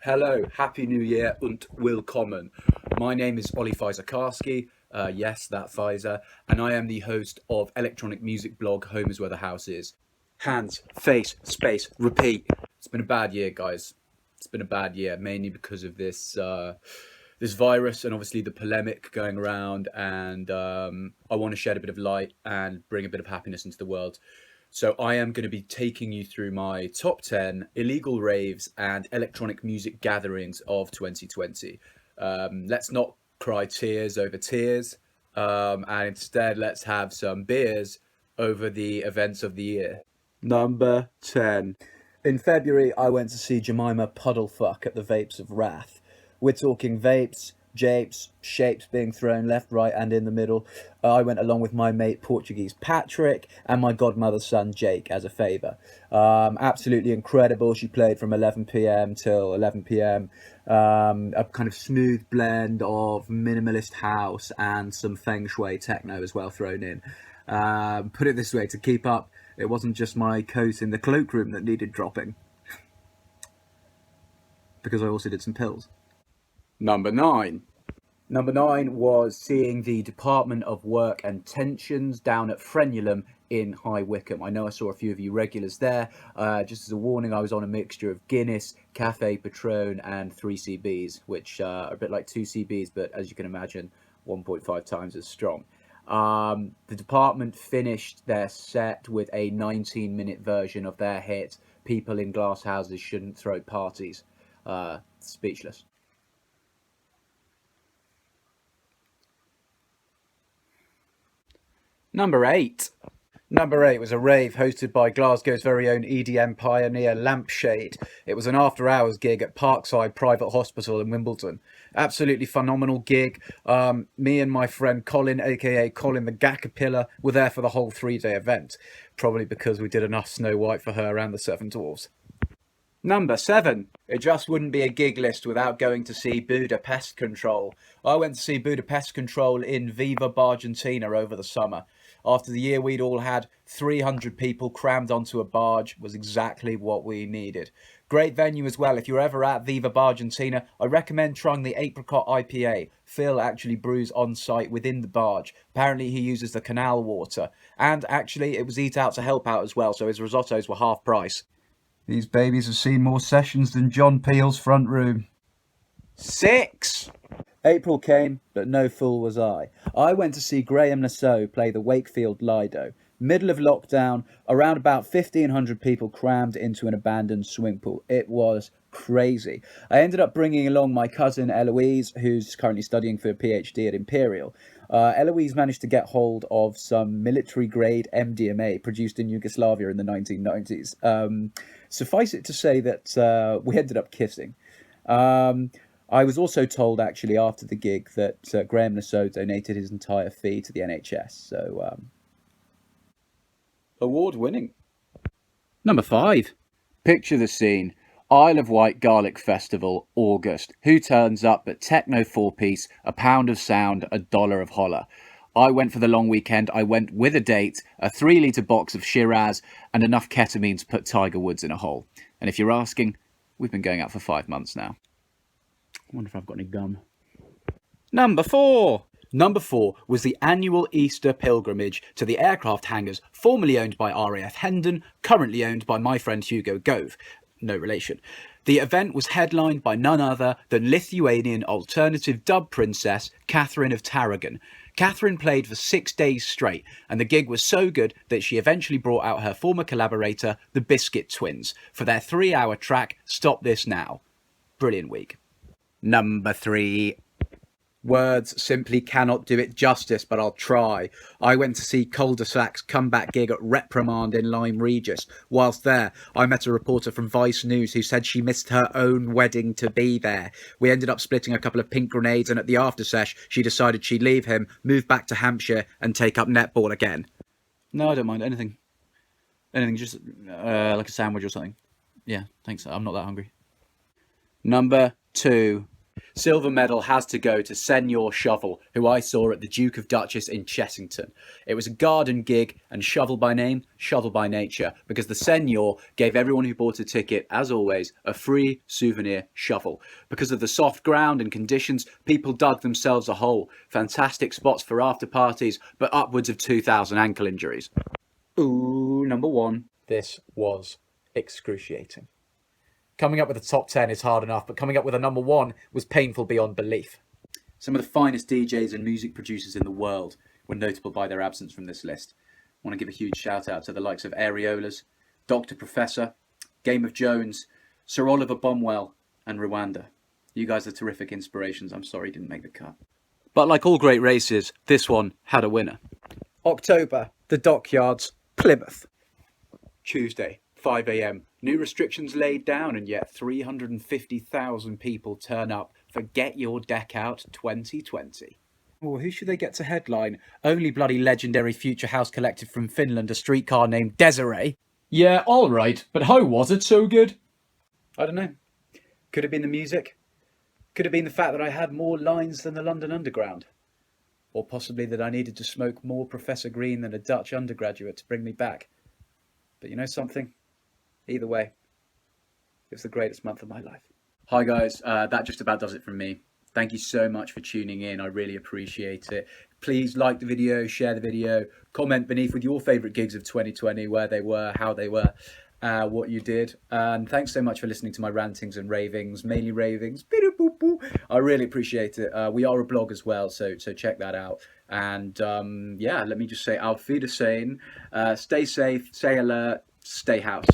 Hello, Happy New Year und willkommen. My name is Ollie Pfizer-Caskey, yes, that Pfizer, and I am the host of electronic music blog Home is Where the House Is. Hands, face, space, repeat. It's been a bad year, guys. It's been a bad year, mainly because of this virus and obviously the polemic going around, and I want to shed a bit of light and bring a bit of happiness into the world. So I am going to be taking you through my top 10 illegal raves and electronic music gatherings of 2020. Let's not cry tears over tears, and instead let's have some beers over the events of the year. Number 10. In February, I went to see Jemima Puddlefuck at the Vapes of Wrath. We're talking vapes, japes, shapes being thrown left, right, and in the middle. I went along with my mate Portuguese Patrick and my godmother's son Jake as a favour. Absolutely incredible. She played from 11 p.m. till 11 p.m. A kind of smooth blend of minimalist house and some feng shui techno as well thrown in. Put it this way, to keep up, it wasn't just my coat in the cloakroom that needed dropping, because I also did some pills. Number 9. Number 9 was seeing the Department of Work and Tensions down at Frenulum in High Wycombe. I know I saw a few of you regulars there. Just as a warning, I was on a mixture of Guinness, Cafe Patron, and 3CBs, which are a bit like 2CBs, but as you can imagine, 1.5 times as strong. The department finished their set with a 19-minute version of their hit, People in Glass Houses Shouldn't Throw Parties. Speechless. Number 8. Number 8 was a rave hosted by Glasgow's very own EDM pioneer Lampshade. It was an after-hours gig at Parkside Private Hospital in Wimbledon. Absolutely phenomenal gig. Me and my friend Colin, aka Colin the Gackapilla, were there for the whole 3-day event. Probably because we did enough Snow White for her and the Seven Dwarfs. Number 7. It just wouldn't be a gig list without going to see Budapest Control. I went to see Budapest Control in Viva Argentina over the summer. After the year we'd all had, 300 people crammed onto a barge was exactly what we needed. Great venue as well. If you're ever at Viva Argentina, I recommend trying the Apricot IPA. Phil actually brews on site within the barge. Apparently he uses the canal water. And actually it was Eat Out to help out as well, so his risottos were half price. These babies have seen more sessions than John Peel's front room. 6. April came, but no fool was I. I went to see Graham Nassau play the Wakefield Lido. Middle of lockdown, around about 1,500 people crammed into an abandoned swimming pool. It was crazy. I ended up bringing along my cousin Eloise, who's currently studying for a PhD at Imperial. Eloise managed to get hold of some military-grade MDMA produced in Yugoslavia in the 1990s. Suffice it to say that we ended up kissing. I was also told, actually, after the gig that Graham Nassau donated his entire fee to the NHS. So, award-winning. Number 5. Picture the scene. Isle of Wight Garlic Festival, August. Who turns up but techno 4-piece, a pound of sound, $1 of holler. I went for the long weekend. I went with a date, a 3-litre box of Shiraz, and enough ketamine to put Tiger Woods in a hole. And if you're asking, we've been going out for 5 months now. I wonder if I've got any gum. Number 4. Number 4 was the annual Easter pilgrimage to the aircraft hangars formerly owned by RAF Hendon, currently owned by my friend Hugo Gove. No relation. The event was headlined by none other than Lithuanian alternative dub princess Catherine of Tarragon. Catherine played for 6 days straight, and the gig was so good that she eventually brought out her former collaborator, the Biscuit Twins, for their 3-hour track, Stop This Now. Brilliant week. Number 3. Words simply cannot do it justice, but I'll try. I went to see Cul-de-Sac's comeback gig at Reprimand in Lyme Regis. Whilst there, I met a reporter from Vice News who said she missed her own wedding to be there. We ended up splitting a couple of pink grenades, and at the after sesh, she decided she'd leave him, move back to Hampshire, and take up netball again. No, I don't mind anything. Anything, just like a sandwich or something. Yeah, thanks. I'm not that hungry. Number 2. Silver medal has to go to Senior Shovel, who I saw at the Duke of Duchess in Chessington. It was a garden gig, and Shovel by name, shovel by nature, because the Senior gave everyone who bought a ticket, as always, a free souvenir shovel. Because of the soft ground and conditions, people dug themselves a hole. Fantastic spots for after parties, but upwards of 2,000 ankle injuries. Ooh, number one. This was excruciating. Coming up with a top 10 is hard enough, but coming up with a number one was painful beyond belief. Some of the finest DJs and music producers in the world were notable by their absence from this list. I want to give a huge shout out to the likes of Areolas, Dr. Professor, Game of Jones, Sir Oliver Bomwell, and Rwanda. You guys are terrific inspirations. I'm sorry you didn't make the cut. But like all great races, this one had a winner. October, the Dockyards, Plymouth. Tuesday, 5 a.m. New restrictions laid down, and yet 350,000 people turn up for Get Your Deck Out 2020. Oh, who should they get to headline? Only bloody legendary Future House Collective from Finland, a streetcar named Desiree. Yeah, alright, but how was it so good? I don't know. Could have been the music. Could have been the fact that I had more lines than the London Underground. Or possibly that I needed to smoke more Professor Green than a Dutch undergraduate to bring me back. But you know something? Either way, it was the greatest month of my life. Hi guys, that just about does it from me. Thank you so much for tuning in. I really appreciate it. Please like the video, share the video, comment beneath with your favourite gigs of 2020, where they were, how they were, what you did. And thanks so much for listening to my rantings and ravings, mainly ravings. I really appreciate it. We are a blog as well, so check that out. And yeah, let me just say, auf Wiedersehen, stay safe, stay alert, stay house.